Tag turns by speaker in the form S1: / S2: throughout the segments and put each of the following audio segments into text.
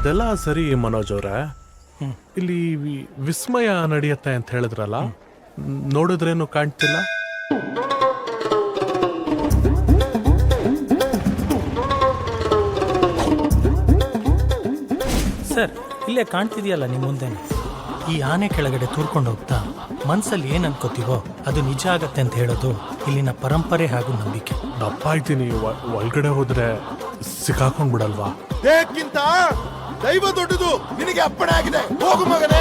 S1: ಅದೆಲ್ಲ ಸರಿ ಮನೋಜ್ ಅವ್ರೆ. ಇಲ್ಲಿ ವಿಸ್ಮಯ ನಡೆಯುತ್ತೆ ಅಂತ ಹೇಳಿದ್ರಲ್ಲ, ನೋಡಿದ್ರೇನು ಕಾಣ್ತಿಲ್ಲ?
S2: ಸರ್, ಇಲ್ಲೇ ಕಾಣ್ತಿದೆಯಲ್ಲ ನಿಮ್ಮ ಮುಂದೆನೆ. ಈ ಆನೆ ಕೆಳಗಡೆ ತೂರ್ಕೊಂಡು ಹೋಗ್ತಾ ಮನ್ಸಲ್ಲಿ ಏನ್ ಅನ್ಕೋತೀವೋ ಅದು ನಿಜ ಆಗತ್ತೆ ಅಂತ ಹೇಳೋದು ಇಲ್ಲಿನ ಪರಂಪರೆ ಹಾಗೂ ನಂಬಿಕೆ.
S1: ತಪ್ಪಾಯ್ತೀನಿ, ಒಳಗಡೆ ಹೋದ್ರೆ ಸಿಕ್ಕಾಕೊಂಡ್ ಬಿಡಲ್ವಾ?
S3: ದೇಹಕ್ಕಿಂತ ದೈವ ದೊಡ್ಡದು, ನಿನಗೆ ಅಪ್ಪಣೆ ಆಗಿದೆ, ಹೋಗು ಮಗನೇ.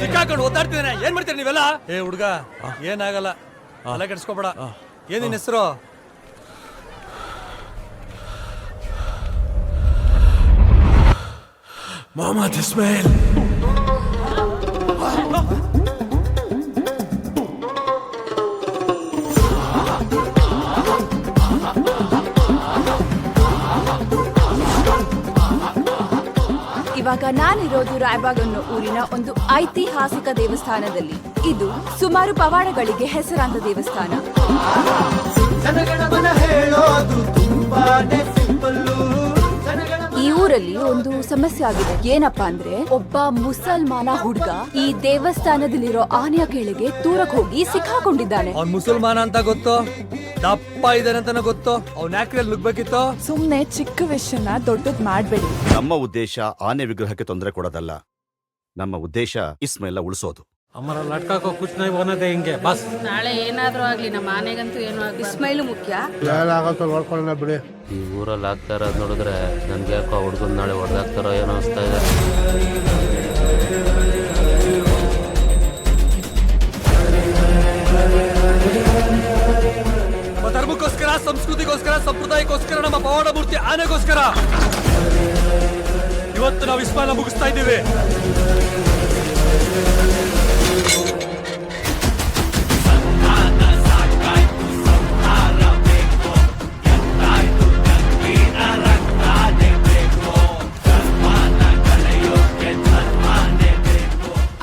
S4: ಸಿಕ್ಕಾಕೊಂಡು ಓದಾಡ್ತಿದ್ದೇನೆ, ಏನ್ ಮಾಡ್ತೀರಿ ನೀವೆಲ್ಲ? ಏ ಹುಡ್ಗ, ಏನಾಗಲ್ಲ, ಅಲ್ಲ ಕೆಡ್ಸ್ಕೊಬೇಡ. ಏನ್ ನಿನ್ ಹೆಸರು?
S1: ಮೊಹಮ್ಮದ್ ಇಸ್ಮಾಯಿಲ್.
S5: ಇವಾಗ ನಾನಿರೋದು ರಾಯಬಾಗ್ ಅನ್ನೋ ಊರಿನ ಒಂದು ಐತಿಹಾಸಿಕ ದೇವಸ್ಥಾನದಲ್ಲಿ. ಇದು ಸುಮಾರು ಪವಾಡಗಳಿಗೆ ಹೆಸರಾಂತ ದೇವಸ್ಥಾನ. ಈ ಊರಲ್ಲಿ ಒಂದು ಸಮಸ್ಯೆ ಆಗಿದೆ. ಏನಪ್ಪಾ ಅಂದ್ರೆ, ಒಬ್ಬ ಮುಸಲ್ಮಾನ ಹುಡುಗ ಈ ದೇವಸ್ಥಾನದಲ್ಲಿರೋ ಆನೆಯ ಕೆಳಗೆ ತೂರಕ್ ಹೋಗಿ ಸಿಕ್ಕಾಕೊಂಡಿದ್ದಾನೆ.
S4: ಅವ್ನ್ ಮುಸಲ್ಮಾನ ಅಂತ ಗೊತ್ತು, ದಪ್ಪ ಇದಾನೆ ಅಂತ ಗೊತ್ತು. ಅವ್ನ ಯಾಕ್ರೆ ನುಗ್ಬೇಕಿತ್ತು?
S5: ಸುಮ್ನೆ ಚಿಕ್ಕ ವಿಷಯನ ದೊಡ್ಡದ್ ಮಾಡ್ಬೇಡಿ.
S6: ನಮ್ಮ ಉದ್ದೇಶ ಆನೆ ವಿಗ್ರಹಕ್ಕೆ ತೊಂದರೆ ಕೊಡೋದಲ್ಲ. ನಮ್ಮ ಉದ್ದೇಶ ಇಸ್ಮಾಯಿಲ್ನ ಉಳಿಸೋದು.
S2: ಅಮ್ಮರ ಲಟ್ಕಾಕೋ ಕುಚ್ ನೈ ಬನದೆ ಹಿಂಗೆ ಬಸ್.
S7: ನಾಳೆ ಏನಾದ್ರೂ ಆಗ್ಲಿ, ನಮ್ಮ ಆನೆಗಂತೂ ಏನೂ ಆಗ್ಲಿ. ಇಸ್ಮಾಯಿಲ್ ಮುಖ್ಯ.
S3: ನೋಡ್ಕೊಳ್ಳೋಣ ಬಿಡಿ.
S8: ಈ ಊರಲ್ಲಿ ಆಗ್ತಾ ಇರೋದು ನೋಡಿದ್ರೆ ನನ್ಗೆ ಯಾಕೋ ಹುಡುಗನ್ ನಾಳೆ ಹೊಡೆದಾಕ್ತಾರೋ ಏನೋ ಅನಿಸ್ತಾ ಇದೆ.
S4: ಧರ್ಮಕ್ಕೋಸ್ಕರ, ಸಂಸ್ಕೃತಿಗೋಸ್ಕರ, ಸಂಪ್ರದಾಯಕ್ಕೋಸ್ಕರ, ನಮ್ಮ ಪವಾಡ ಮೂರ್ತಿ ಆನೆಗೋಸ್ಕರ ಇವತ್ತು ನಾವು ಇಸ್ಮಾಯಿಲ್ನ ಮುಗಿಸ್ತಾ ಇದ್ದೀವಿ.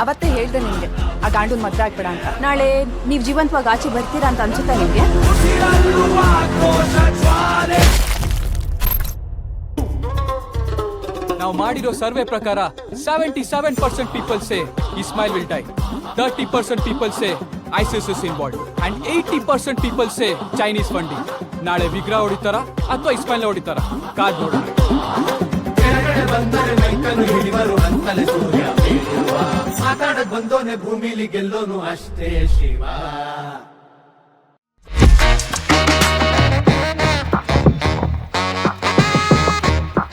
S5: ಅವತ್ತೇ ಹೇಳ್ದೆ ನಿಮ್ಗೆ, ಆ ಗಾಂಡೂನ್ ಮದ್ವೆ ಆಗ್ಬೇಡ ಅಂತ. ನಾಳೆ ನೀವ್ ಜೀವಂತವಾಗಿ ಆಚೆ ಬರ್ತೀರಾ ಅಂತ ಅನ್ಸುತ್ತಾ ನಿಮ್ಗೆ?
S9: ನಾವು ಮಾಡಿರೋ ಸರ್ವೆ ಪ್ರಕಾರ 77% people say Ismail will die, 30% people say ISIS is involved and 80% people say Chinese funding. ನಾಳೆ ವಿಗ್ರಹ ಹೊಡಿತಾರ ಅಥವಾ ಇಸ್ಮಾಯಿಲ್ ಹೊಡಿತಾರ, ಕಾದ್ ನೋಡೋಣ.
S4: ಬಂದೋನೆ ಭೂಮಿಲಿ ಗೆಲ್ಲೋನು ಅಷ್ಟೇ ಶಿವ.